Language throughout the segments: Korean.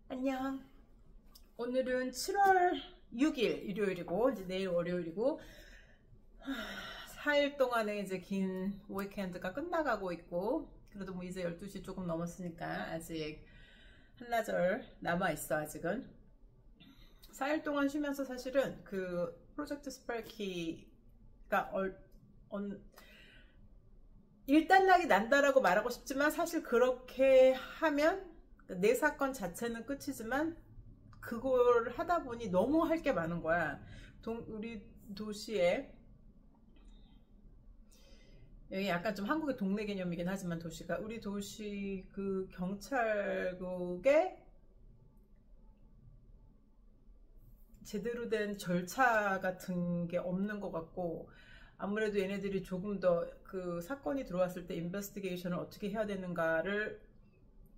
안녕. 오늘은 7월 6일 일요일이고 이제 내일 월요일이고 4일 동안의 이제 긴 위켄드가 끝나가고 있고, 그래도 뭐 이제 12시 조금 넘었으니까 아직 한나절 남아있어. 아직은 4일 동안 쉬면서 사실은 그 프로젝트 스파르키가 일단락이 난다라고 말하고 싶지만, 사실 그렇게 하면 내 사건 자체는 끝이지만 그걸 하다 보니 너무 할 게 많은 거야. 우리 도시에, 여기 약간 좀 한국의 동네 개념이긴 하지만 도시가, 우리 도시 그 경찰국에 제대로 된 절차 같은 게 없는 것 같고, 아무래도 얘네들이 조금 더 그 사건이 들어왔을 때 인베스티게이션을 어떻게 해야 되는가를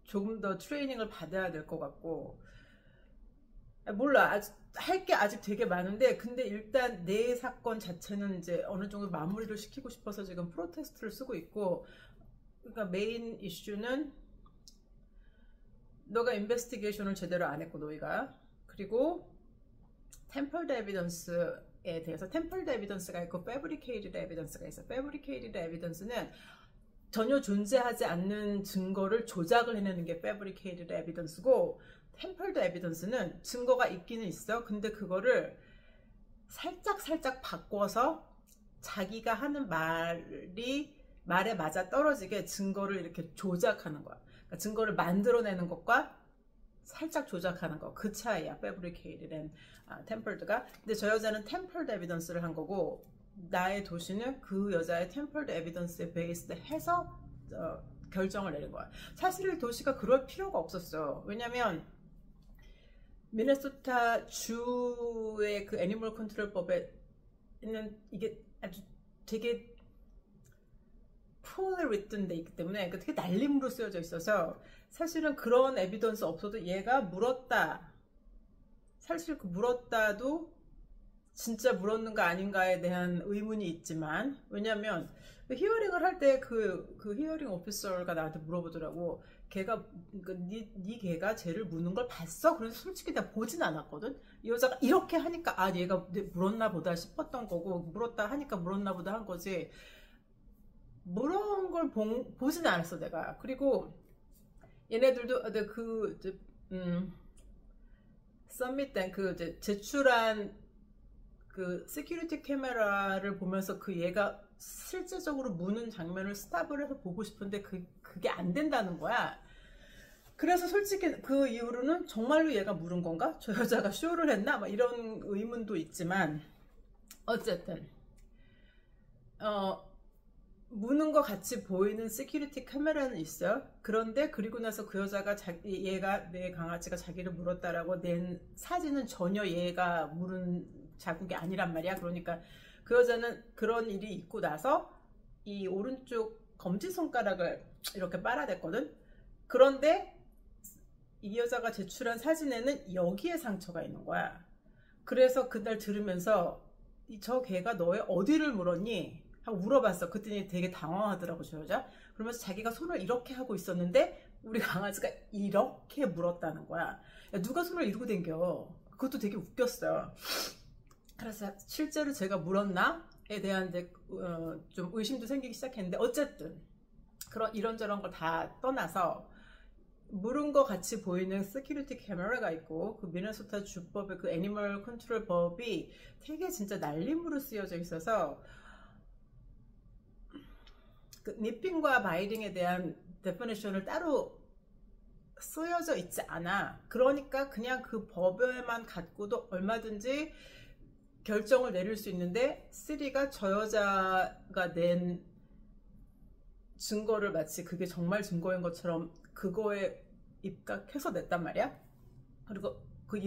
조금 더 트레이닝을 받아야 될 것 같고, 몰라. 할 게 아직 되게 많은데, 근데 일단 내 사건 자체는 이제 어느 정도 마무리를 시키고 싶어서 지금 프로테스트를 쓰고 있고, 그러니까 메인 이슈는 너가 인베스티게이션을 제대로 안 했고, 너희가, 그리고 템펄드 에비던스에 대해서, 템펄드 에비던스가 있고 패브리케이티드 에비던스가 있어. 패브리케이티드 에비던스는 전혀 존재하지 않는 증거를 조작을 해내는 게 패브리케이티드 에비던스고, 템펄드 에비던스는 증거가 있기는 있어. 근데 그거를 살짝 바꿔서 자기가 하는 말에 맞아 떨어지게 증거를 이렇게 조작하는 거야. 그러니까 증거를 만들어내는 것과 살짝 조작하는 거, 그 차이야. 패브리케이티드 앤 템펄드가. 근데 저 여자는 템펄드 에비던스를 한 거고, 나의 도시는 그 여자의 템펄드 에비던스에 베이스드 해서 결정을 내린 거야. 사실 도시가 그럴 필요가 없었어. 왜냐면 미네소타 주의 그 애니멀 컨트롤법에는 이게 아주 되게 poorly written 돼 있기 때문에 되게 날림으로 쓰여져 있어서, 사실은 그런 에비던스 없어도 얘가 물었다, 사실 그 물었다도 진짜 물었는가 아닌가에 대한 의문이 있지만, 왜냐면 히어링을 할 때 그 히어링 오피서가 나한테 물어보더라고. 걔가, 네 걔가 쟤를 무는 걸 봤어? 그래서 솔직히 내가 보진 않았거든. 이 여자가 이렇게 하니까 얘가 물었나 보다 싶었던 거고, 물었다 하니까 물었나 보다 한 거지, 물은 걸 보진 않았어 내가. 그리고 얘네들도 서밋된 제출한 그 시큐리티 카메라를 보면서 그 얘가 실제적으로 무는 장면을 스탑을 해서 보고 싶은데 그게 안 된다는 거야. 그래서 솔직히 그 이후로는 정말로 얘가 물은 건가? 저 여자가 쇼를 했나? 막 이런 의문도 있지만, 어쨌든 무는 것 같이 보이는 시큐리티 카메라는 있어요. 그런데 그리고 나서 그 여자가 얘가, 내 강아지가 자기를 물었다라고 낸 사진은 전혀 얘가 물은 자국이 아니란 말이야. 그러니까 그 여자는 그런 일이 있고 나서 이 오른쪽 검지손가락을 이렇게 빨아댔거든. 그런데 이 여자가 제출한 사진에는 여기에 상처가 있는 거야. 그래서 그날 들으면서 저 걔가 너의 어디를 물었니? 하고 물어봤어. 그랬더니 되게 당황하더라고, 저 여자. 그러면서 자기가 손을 이렇게 하고 있었는데 우리 강아지가 이렇게 물었다는 거야. 야, 누가 손을 이러고 댕겨? 그것도 되게 웃겼어. 그래서 실제로 제가 물었나에 대한 좀 의심도 생기기 시작했는데, 어쨌든 이런저런 걸 다 떠나서 물은 것 같이 보이는 시큐리티 카메라가 있고, 그 미네소타 주법의 그 애니멀 컨트롤 법이 되게 진짜 날림으로 쓰여져 있어서 그 니핑과 바이딩에 대한 데피니션을 따로 쓰여져 있지 않아. 그러니까 그냥 그 법에만 갖고도 얼마든지 결정을 내릴 수 있는데, 3가 저 여자가 낸 증거를 마치 그게 정말 증거인 것처럼 그거에 입각해서 냈단 말이야. 그리고 그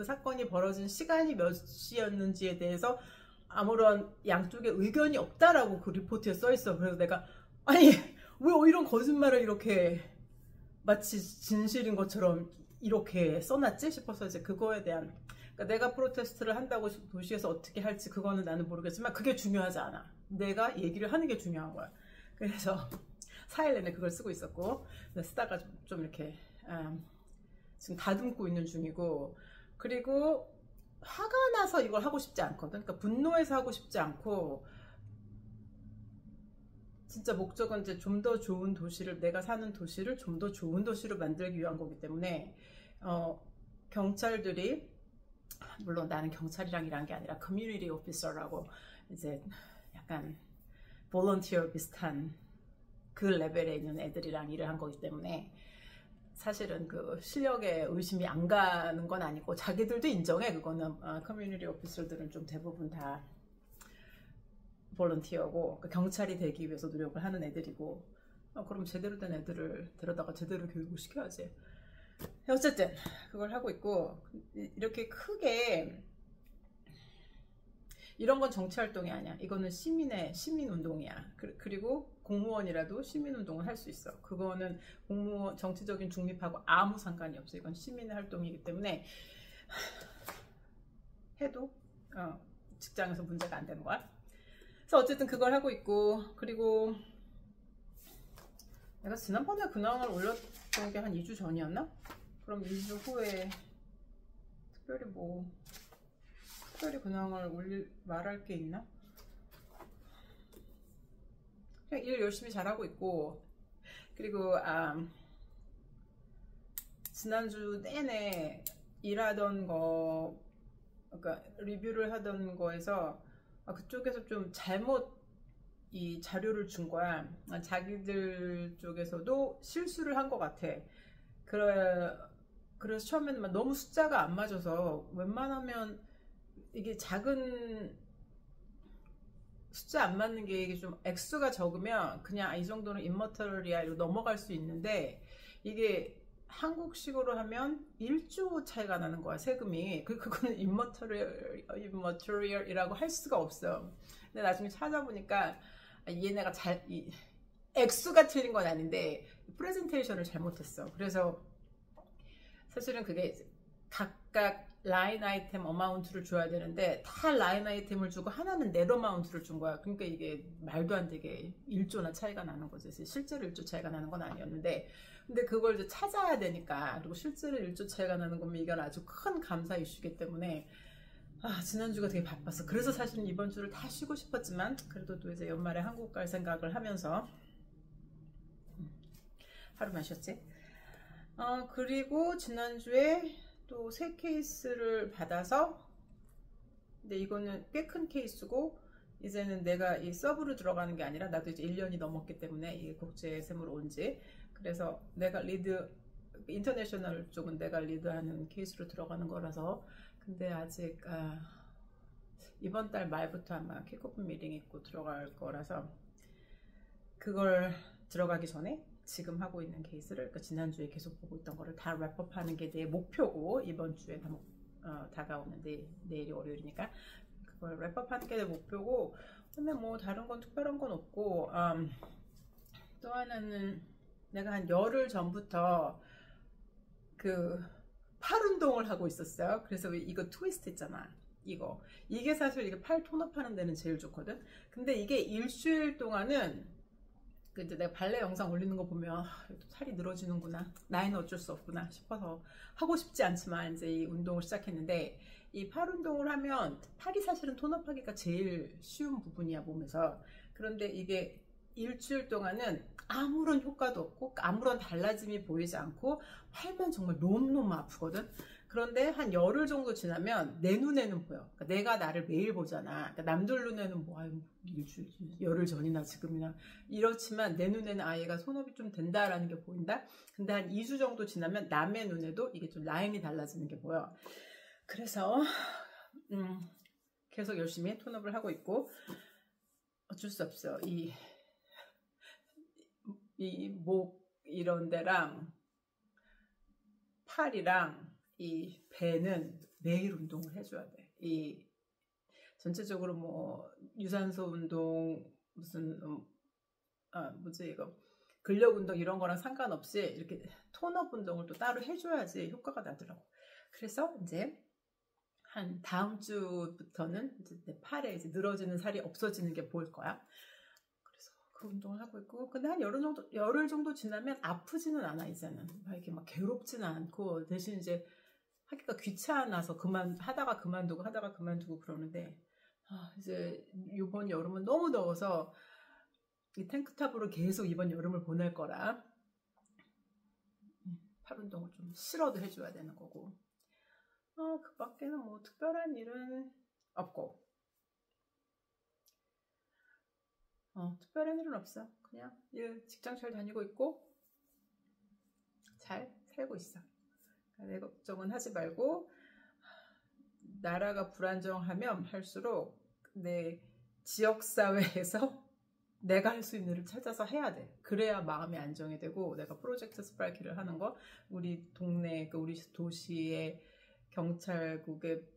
사건이 벌어진 시간이 몇 시였는지에 대해서 아무런 양쪽의 의견이 없다라고 그 리포트에 써있어. 그래서 내가, 아니 왜 이런 거짓말을 이렇게 마치 진실인 것처럼 이렇게 써놨지 싶어서, 이제 그거에 대한, 그러니까 내가 프로테스트를 한다고 도시에서 어떻게 할지 그거는 나는 모르겠지만 그게 중요하지 않아. 내가 얘기를 하는 게 중요한 거야. 그래서 4일 내내 그걸 쓰고 있었고, 쓰다가 좀 이렇게 지금 다듬고 있는 중이고, 그리고 화가 나서 이걸 하고 싶지 않거든. 그러니까 분노해서 하고 싶지 않고, 진짜 목적은 이제 좀 더 좋은 도시를, 내가 사는 도시를 좀 더 좋은 도시로 만들기 위한 거기 때문에, 경찰들이, 물론 나는 경찰이랑 일한 게 아니라 커뮤니티 오피서라고 이제 약간 볼런티어 비슷한 그 레벨에 있는 애들이랑 일을 한 거기 때문에 사실은 그 실력에 의심이 안 가는 건 아니고, 자기들도 인정해. 그거는 커뮤니티 오피서들은 좀 대부분 다 볼런티어고, 그러니까 경찰이 되기 위해서 노력을 하는 애들이고, 그럼 제대로 된 애들을 데려다가 제대로 교육을 시켜야지. 어쨌든 그걸 하고 있고, 이렇게 크게 이런 건 정치활동이 아니야. 이거는 시민운동이야. 그리고 공무원이라도 시민운동을 할 수 있어. 그거는 공무원 정치적인 중립하고 아무 상관이 없어. 이건 시민의 활동이기 때문에 해도 직장에서 문제가 안 되는 거야. 그래서 어쨌든 그걸 하고 있고, 그리고 내가 지난번에 근황을 올렸던 게 한 2주 전이었나? 그럼 2주 후에 특별히 근황을 말할 게 있나? 그냥 일 열심히 잘하고 있고, 그리고 지난주 내내 일하던 거, 그러니까 리뷰를 하던 거에서 그쪽에서 좀 잘못 이 자료를 준 거야. 자기들 쪽에서도 실수를 한 것 같아. 그래서 처음에는 너무 숫자가 안 맞아서, 웬만하면 이게 작은 숫자 안 맞는 게, 이게 좀 액수가 적으면 그냥 이 정도는 임머터리야 이러고 넘어갈 수 있는데, 이게 한국식으로 하면 1조 차이가 나는 거야, 세금이. 그거는 임머터리얼이라고 할 수가 없어. 근데 나중에 찾아보니까 얘네가 액수가 틀린 건 아닌데 프레젠테이션을 잘못했어. 그래서 사실은 그게 각각 라인 아이템 어마운트를 줘야 되는데, 다 라인 아이템을 주고 하나는 넷 어마운트를 준 거야. 그러니까 이게 말도 안 되게 1조나 차이가 나는 거지. 실제로 1조 차이가 나는 건 아니었는데, 근데 그걸 이제 찾아야 되니까, 그리고 실제로 1조 차이가 나는 거면 이건 아주 큰 감사 이슈이기 때문에 지난주가 되게 바빴어. 그래서 사실은 이번 주를 다 쉬고 싶었지만, 그래도 또 이제 연말에 한국 갈 생각을 하면서 하루만 쉬었지. 그리고 지난주에 또 새 케이스를 받아서, 근데 이거는 꽤 큰 케이스고, 이제는 내가 이 서브로 들어가는 게 아니라, 나도 이제 1년이 넘었기 때문에 이 국제세무로 온지, 그래서 내가 인터내셔널 쪽은 내가 리드하는 케이스로 들어가는 거라서. 근데 아직 이번 달 말부터 아마 킥오프 미팅 있고 들어갈 거라서, 그걸 들어가기 전에 지금 하고 있는 케이스를, 그러니까 지난주에 계속 보고 있던 거를 다 랩업하는 게 내 목표고, 이번 주에 다가오는데, 내일이 월요일이니까 그걸 랩업하는 게 내 목표고, 근데 뭐 다른 건 특별한 건 없고, 또 하나는 내가 한 열흘 전부터 그 팔 운동을 하고 있었어요. 그래서 이거 트위스트 있잖아. 이게 사실 이게 팔 톤업하는 데는 제일 좋거든. 근데 이게 일주일 동안은, 이제 내가 발레 영상 올리는 거 보면 살이 늘어지는구나, 나이는 어쩔 수 없구나 싶어서 하고 싶지 않지만 이제 이 운동을 시작했는데, 이 팔 운동을 하면 팔이 사실은 톤업하기가 제일 쉬운 부분이야, 몸에서. 그런데 이게 일주일 동안은 아무런 효과도 없고 아무런 달라짐이 보이지 않고 팔만 정말 너무너무 아프거든. 그런데 한 열흘 정도 지나면 내 눈에는 보여. 그러니까 내가 나를 매일 보잖아. 그러니까 남들 눈에는 일주일, 열흘 전이나 지금이나 이렇지만, 내 눈에는 얘가 손업이 좀 된다라는 게 보인다. 근데 한 2주 정도 지나면 남의 눈에도 이게 좀 라인이 달라지는 게 보여. 그래서 계속 열심히 톤업을 하고 있고, 어쩔 수 없어. 이 목 이런 데랑 팔이랑 이 배는 매일 운동을 해줘야 돼. 이 전체적으로 뭐 유산소 운동, 무슨 근력 운동 이런 거랑 상관없이 이렇게 톤업 운동을 또 따로 해줘야지 효과가 나더라고. 그래서 이제 한 다음 주부터는 이제 내 팔에 이제 늘어지는 살이 없어지는 게 보일 거야. 그래서 그 운동을 하고 있고, 근데 한 열흘 정도 지나면 아프지는 않아, 이제는. 막 이렇게 막 괴롭지는 않고, 대신 이제 하기가 귀찮아서 하다가 그만두고 그러는데, 이제 이번 여름은 너무 더워서 이 탱크탑으로 계속 이번 여름을 보낼 거라 팔 운동을 좀 싫어도 해줘야 되는 거고, 그 밖에는 뭐 특별한 일은 없고, 특별한 일은 없어. 그냥 직장 잘 다니고 있고 잘 살고 있어. 내 걱정은 하지 말고, 나라가 불안정하면 할수록 내 지역사회에서 내가 할 수 있는 일을 찾아서 해야 돼. 그래야 마음이 안정이 되고, 내가 프로젝트 스파이키를 하는 거, 우리 동네, 우리 도시의 경찰국의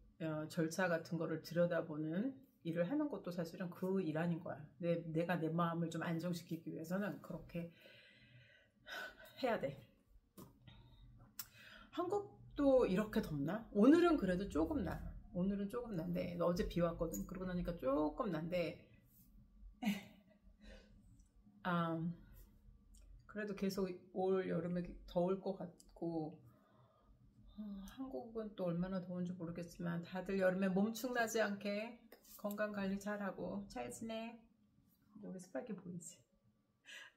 절차 같은 거를 들여다보는 일을 하는 것도 사실은 그 일 아닌 거야. 내가 내 마음을 좀 안정시키기 위해서는 그렇게 해야 돼. 한국도 이렇게 덥나? 오늘은 그래도 조금 나. 오늘은 조금 난데, 어제 비 왔거든. 그러고 나니까 조금 난데, 그래도 계속 올 여름에 더울 것 같고, 한국은 또 얼마나 더운지 모르겠지만 다들 여름에 몸축나지 않게 건강관리 잘하고 잘 지내. 여기 스파이크 보이지?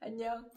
안녕.